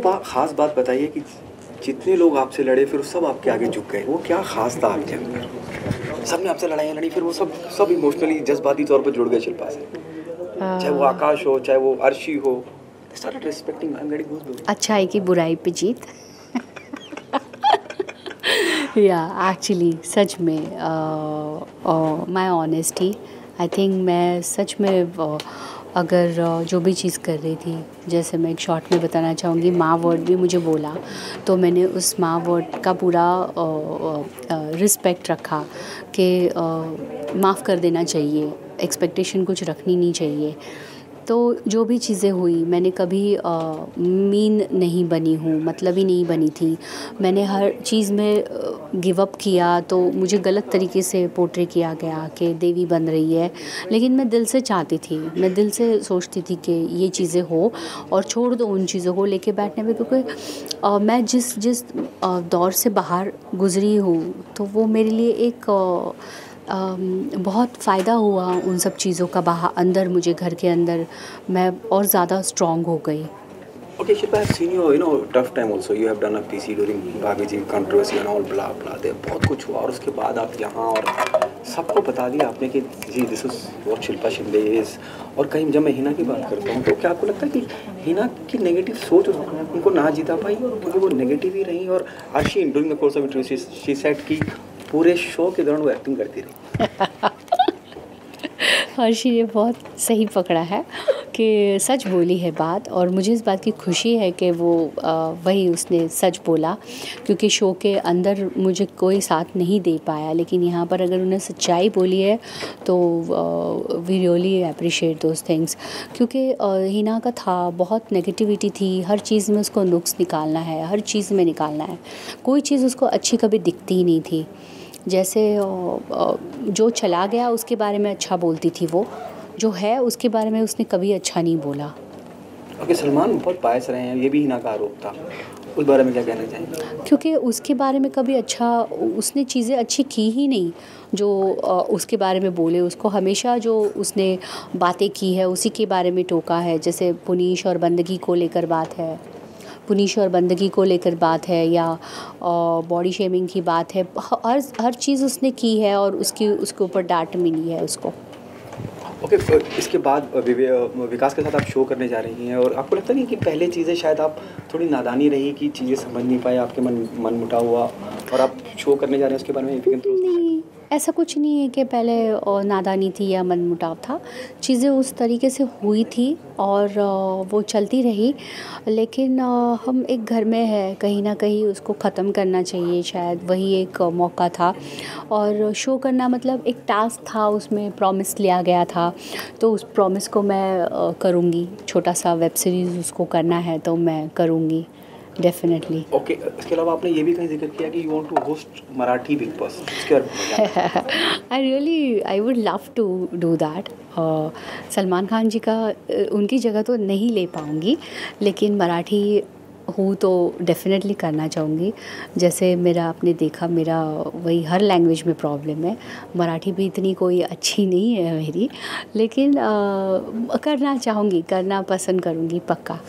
ख़ास बात बताइए कि जितने लोग आपसे लड़े फिर सब आपके आगे झुक गए, वो क्या ख़ास था आपके अंदर? सबने आपसे लड़ाइयाँ लड़ी, फिर वो सब इमोशनली जज़्बाती तौर पे जुड़ गए शिल्पा से। चाहे वो आकाश हो, चाहे वो अर्शी हो, they started respecting. I'm getting goosebumps. अच्छाई की बुराई पे जीत। या एक्चुअली सच में माय ऑनेस्टी, आई थिंक मैं सच में अगर जो भी चीज़ कर रही थी, जैसे मैं एक शॉर्ट में बताना चाहूँगी, माँ वर्ड भी मुझे बोला तो मैंने उस माँ वर्ड का पूरा रिस्पेक्ट रखा कि माफ़ कर देना चाहिए, एक्सपेक्टेशन कुछ रखनी नहीं चाहिए। तो जो भी चीज़ें हुई, मैंने कभी मीन नहीं बनी हूँ, मतलब ही नहीं बनी थी। मैंने हर चीज़ में गिव अप किया तो मुझे गलत तरीके से पोर्ट्रे किया गया कि देवी बन रही है, लेकिन मैं दिल से चाहती थी, मैं दिल से सोचती थी कि ये चीज़ें हो और छोड़ दो उन चीज़ों को लेके बैठने पे, क्योंकि मैं जिस दौर से बाहर गुज़री हूँ तो वो मेरे लिए एक बहुत फ़ायदा हुआ उन सब चीज़ों का। बाहर अंदर मुझे घर के अंदर मैं और ज़्यादा स्ट्रॉन्ग हो गई। Okay, Shilpa, I have seen you, tough time also. You have done a PC during भाभी जी controversy and all blah blah. दे बहुत कुछ हुआ और उसके बाद आप यहाँ और सबको बता दिया आपने कि जी this is what Shilpa Shinde is। और कहीं जब मैं हिना की बात करता हूँ तो क्या आपको लगता है कि हिना की नेगेटिव सोच उनको ना जीता पाई क्योंकि वो नेगेटिव ही रही? और Arshi during the course of interview she said कि पूरे शो के दौरान वो एक्टिंग करती रही। अर्शी ने बहुत सही पकड़ा है कि सच बोली है बात, और मुझे इस बात की खुशी है कि वो वही उसने सच बोला, क्योंकि शो के अंदर मुझे कोई साथ नहीं दे पाया, लेकिन यहाँ पर अगर उन्हें सच्चाई बोली है तो we really appreciate those things. क्योंकि हिना का था बहुत नेगेटिविटी थी, हर चीज़ में उसको नुक्स निकालना है, हर चीज़ में निकालना है, कोई चीज़ उसको अच्छी कभी दिखती ही नहीं थी। जैसे जो चला गया उसके बारे में अच्छा बोलती थी, वो जो है उसके बारे में उसने कभी अच्छा नहीं बोला। ओके, सलमान बहुत बायस रहे हैं, ये भी हिना का आरोप था, उस बारे में क्या कहना चाहेंगे? क्योंकि उसके बारे में कभी अच्छा उसने चीज़ें अच्छी की ही नहीं जो उसके बारे में बोले। उसको हमेशा जो उसने बातें की है उसी के बारे में टोका है। जैसे पुनीश और बंदगी को लेकर बात है, पुनीश और बंदगी को लेकर बात है, या बॉडी शेमिंग की बात है, हर चीज़ उसने की है और उसके ऊपर डांट मिली है उसको। ओके, इसके बाद विकास के साथ आप शो करने जा रही हैं और आपको लगता नहीं कि पहले चीज़ें शायद आप थोड़ी नादानी रही कि चीज़ें समझ नहीं पाए, आपके मन मुटाव हुआ और आप शो करने जा रहे हैं उसके बारे में? नहीं, ऐसा कुछ नहीं है कि पहले नादानी थी या मनमुटाव था। चीज़ें उस तरीके से हुई थी और वो चलती रही, लेकिन हम एक घर में है, कहीं ना कहीं उसको ख़त्म करना चाहिए, शायद वही एक मौका था। और शो करना मतलब एक टास्क था, उसमें प्रॉमिस लिया गया था, तो उस प्रॉमिस को मैं करूँगी। छोटा सा वेब सीरीज़ उसको करना है तो मैं करूँगी डेफिनेटली। ओके, इसके अलावा आपने ये भी कहीं जिक्र किया कि you want to host Marathi Bigg Boss, इसके बारे में I would love to do that. Salman Khan ji का उनकी जगह तो नहीं ले पाऊँगी, लेकिन मराठी हूँ तो डेफिनेटली करना चाहूँगी। जैसे मेरा आपने देखा, मेरा वही हर लैंग्वेज में प्रॉब्लम है, मराठी भी इतनी कोई अच्छी नहीं है मेरी, लेकिन करना चाहूँगी, करना पसंद करूँगी पक्का।